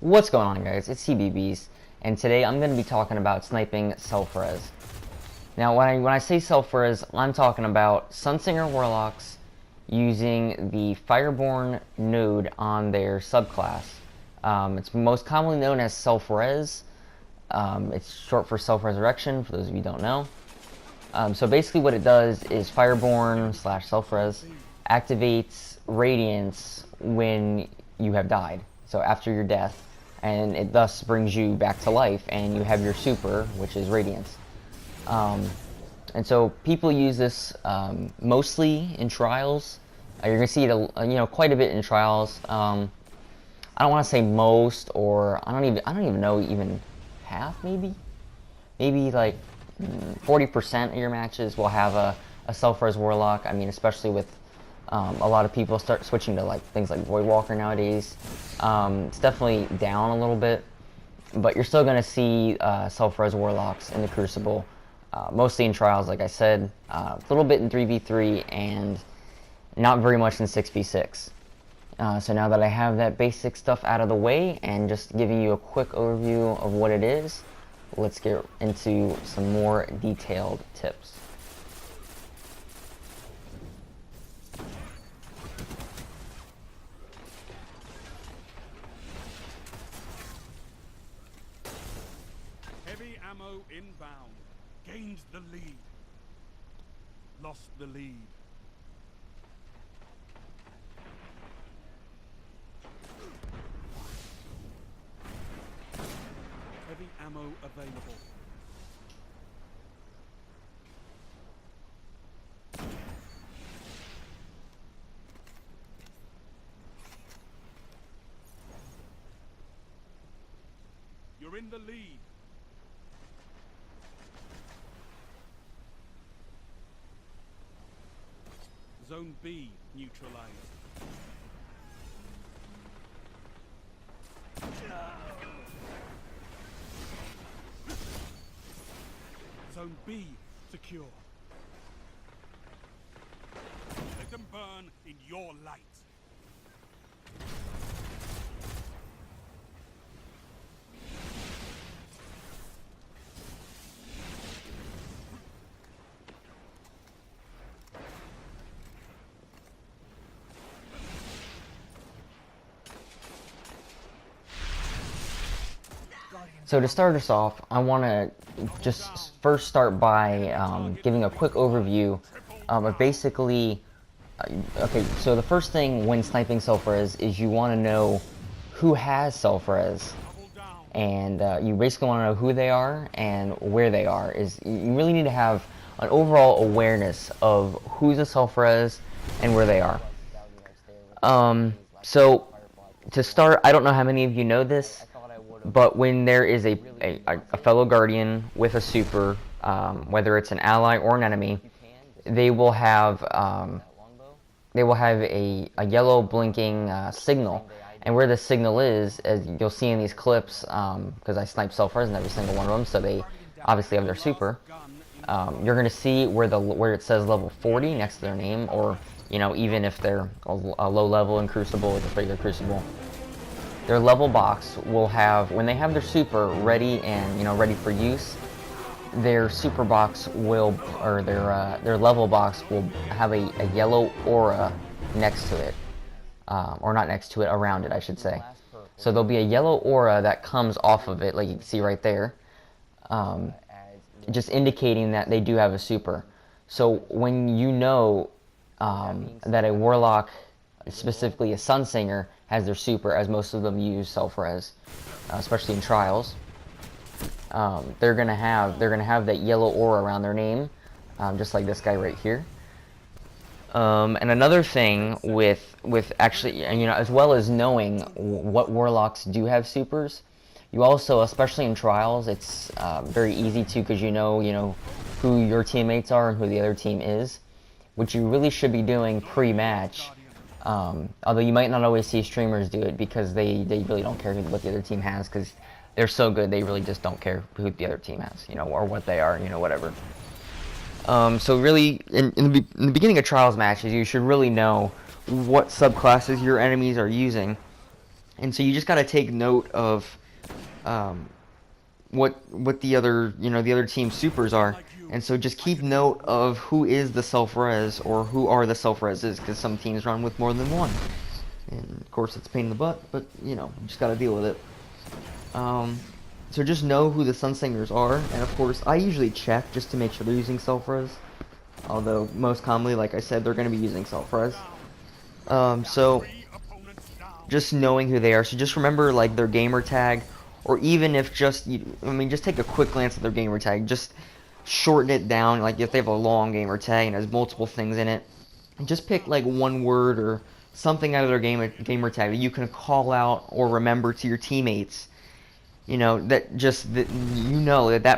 What's going on, guys? It's CBBs, and today I'm going to be talking about sniping self-res. Now, when I say self-res, I'm talking about Sunsinger warlocks using the Fireborn node on their subclass. It's most commonly known as self-res. It's short for self-resurrection, for those of you who don't know. So basically what it does is Fireborn / self-res activates Radiance when you have died, so after your death, and it thus brings you back to life, and you have your super, which is Radiance. And so people use this mostly in trials. You're gonna see it, quite a bit in trials. I don't want to say most, or I don't even know, even half, maybe like 40% of your matches will have a self-res warlock. I mean, especially with a lot of people start switching to like things like Void Walker nowadays. It's definitely down a little bit, but you're still going to see self-res warlocks in the Crucible, mostly in trials, like I said, a little bit in 3v3, and not very much in 6v6. So now that I have that basic stuff out of the way and just giving you a quick overview of what it is, let's get into some more detailed tips. Heavy ammo inbound. Gained the lead. Lost the lead. Heavy ammo available. You're in the lead. Zone B neutralized. Zone B secure. Let them burn in your light. So to start us off, I want to just first start by giving a quick overview of basically, okay, so the first thing when sniping self-res is you want to know who has self-res, and you basically want to know who they are and where they are. You really need to have an overall awareness of who's a self-res and where they are. So to start, I don't know how many of you know this, but when there is a fellow guardian with a super, whether it's an ally or an enemy, they will have a yellow blinking signal. And where the signal is, as you'll see in these clips, because I snipe self-res in every single one of them, so they obviously have their super. You're going to see where it says level 40 next to their name, or even if they're a low level in Crucible, like a regular Crucible. Their level box will have, when they have their super ready and ready for use, their super box will, or their level box will have a yellow aura next to it, or not next to it, around it, I should say. So there'll be a yellow aura that comes off of it, like you can see right there, just indicating that they do have a super. So when you know that a warlock, specifically a Sunsinger, has their super, as most of them use self-res, especially in trials, they're gonna have that yellow aura around their name, just like this guy right here. And another thing with actually, as well as knowing what warlocks do have supers, you also, especially in trials, it's very easy to, because you know who your teammates are and who the other team is, which you really should be doing pre-match. Although you might not always see streamers do it, because they really don't care what the other team has, because they're so good, they really just don't care who the other team has, or what they are, whatever. So really, in the beginning of trials matches, you should really know what subclasses your enemies are using, And so you just got to take note of what the other the other team supers are, and so just keep note of who is the self-res or who are the self-reses, because some teams run with more than one, and of course it's a pain in the butt, but you just got to deal with it. So just know who the Sunsingers are, and of course I usually check just to make sure they're using self-res, although most commonly, like I said, they're going to be using self-res. So just knowing who they are, so just remember like their gamer tag, or even if just just take a quick glance at their gamer tag, just shorten it down, like if they have a long gamer tag and has multiple things in it, and just pick like one word or something out of their gamer tag that you can call out or remember to your teammates, that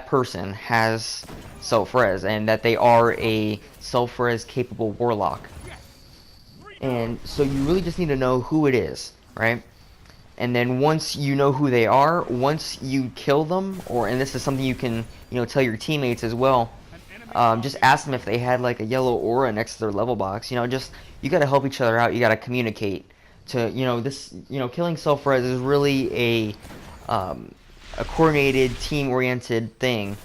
person has self-res and that they are a self-res capable warlock. And so you really just need to know who it is, right? And then once you know who they are, once you kill them, and this is something you can, tell your teammates as well, just ask them if they had like a yellow aura next to their level box. You got to help each other out. You got to communicate. Killing self-res is really a coordinated, team-oriented thing.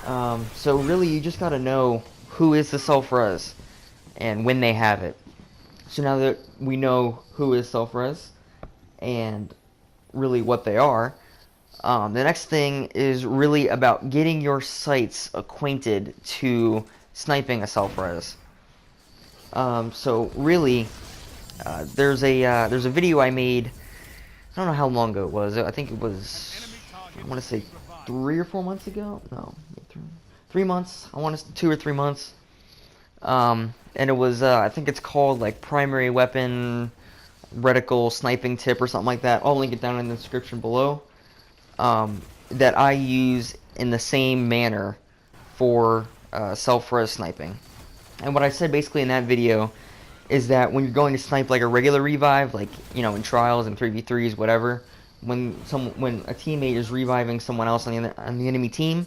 So really, you just got to know who is the self-res and when they have it. So now that we know who is self-res and really what they are, the next thing is really about getting your sights acquainted to sniping a self-res. So really, there's a video I made. I don't know how long ago it was. I think it was, I want to say 3 or 4 months ago. No, 3 months. I want to say 2 or 3 months. And it was, I think it's called like primary weapon reticle sniping tip or something like that. I'll link it down in the description below. That I use in the same manner for self-res sniping. And what I said basically in that video is that when you're going to snipe like a regular revive, like in trials and 3v3s, whatever, when a teammate is reviving someone else on the enemy team,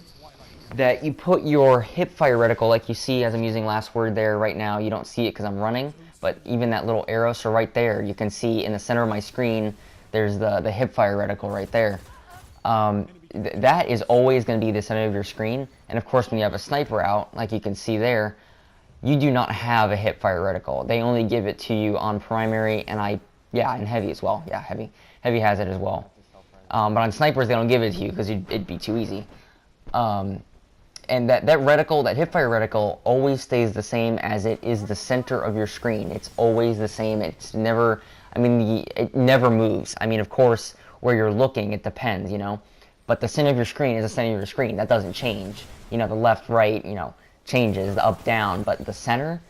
that you put your hip fire reticle, like you see as I'm using last word there right now. You don't see it because I'm running, but even that little arrow, so right there you can see in the center of my screen there's the hip fire reticle right there. That is always going to be the center of your screen, and of course when you have a sniper out, like you can see there, you do not have a hip fire reticle. They only give it to you on primary and and heavy as well. Yeah, heavy has it as well. But on snipers they don't give it to you because it'd be too easy. And that reticle, that hipfire reticle, always stays the same as it is the center of your screen. It's always the same. It's never, it never moves. Of course, where you're looking, it depends, But the center of your screen is the center of your screen. That doesn't change. The left, right, changes, the up, down. But the center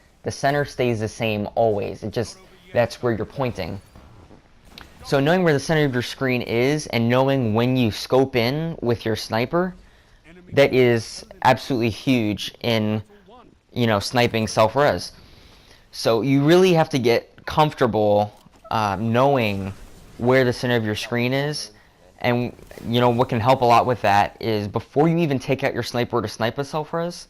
stays the same always. That's where you're pointing. So knowing where the center of your screen is and knowing when you scope in with your sniper, that is absolutely huge in, sniping self-res. So you really have to get comfortable knowing where the center of your screen is. And, what can help a lot with that is before you even take out your sniper to snipe a self-res,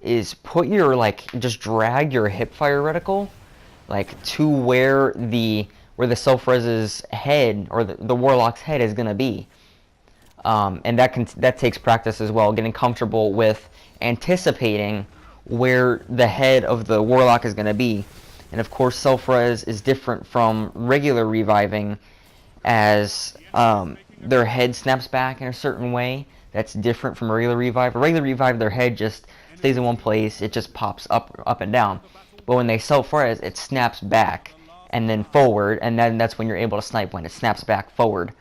is put your, just drag your hipfire reticle, to where the self-res's head, or the warlock's head is going to be. And that takes practice as well, getting comfortable with anticipating where the head of the warlock is going to be. And of course, self-res is different from regular reviving, as their head snaps back in a certain way. That's different from a regular revive. A regular revive, their head just stays in one place. It just pops up and down. But when they self-res, it snaps back and then forward, and then that's when you're able to snipe, when it snaps back forward.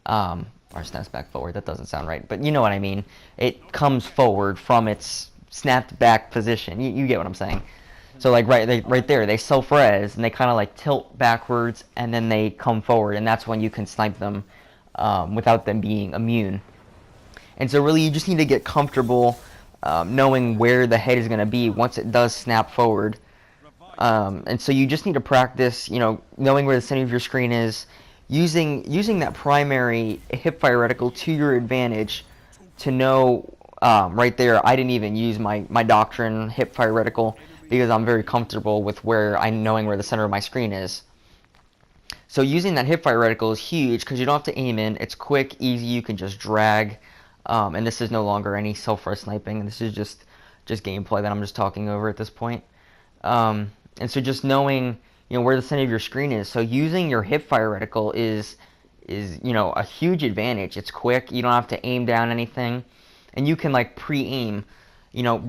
Or snaps back forward, that doesn't sound right, but you know what I mean. It comes forward from its snapped back position. You get what I'm saying. So right there, they self-res, and they kind of tilt backwards, and then they come forward, and that's when you can snipe them without them being immune. And so really, you just need to get comfortable knowing where the head is going to be once it does snap forward. And so you just need to practice, knowing where the center of your screen is, using that primary hipfire reticle to your advantage to know right there. I didn't even use my doctrine hipfire reticle because I'm very comfortable with knowing where the center of my screen is. So using that hipfire reticle is huge because you don't have to aim in. It's quick, easy. You can just drag, and this is no longer any self-res sniping. This is just gameplay that I'm just talking over at this point. And so just knowing where the center of your screen is. So using your hipfire reticle is a huge advantage. It's quick. You don't have to aim down anything, and you can like pre-aim.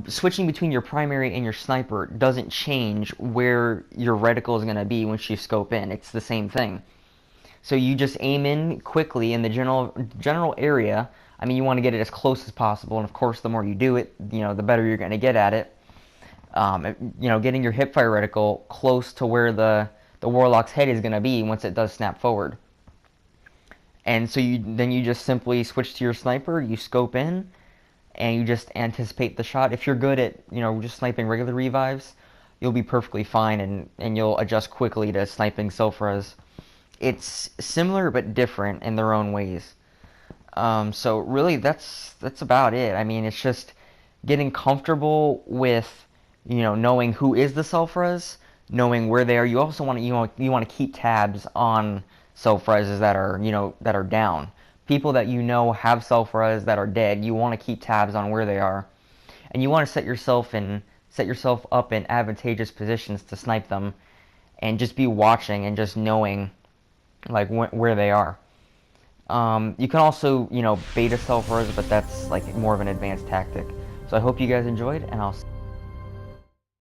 Switching between your primary and your sniper doesn't change where your reticle is going to be once you scope in. It's the same thing. So you just aim in quickly in the general area. I mean, you want to get it as close as possible, and of course, the more you do it, the better you're going to get at it. Getting your hipfire reticle close to where the warlock's head is going to be once it does snap forward. And so you just simply switch to your sniper, you scope in, and you just anticipate the shot. If you're good at just sniping regular revives, you'll be perfectly fine, and you'll adjust quickly to sniping self-res. It's similar but different in their own ways. So really, that's about it. I mean, it's just getting comfortable with knowing who is the self-res, knowing where they are. You also want to keep tabs on self-reses that are down. People that have self-res that are dead, you want to keep tabs on where they are, and you want to set yourself up in advantageous positions to snipe them, and just be watching and just knowing like where they are. You can also beta self-res, but that's like more of an advanced tactic. So I hope you guys enjoyed, and I'll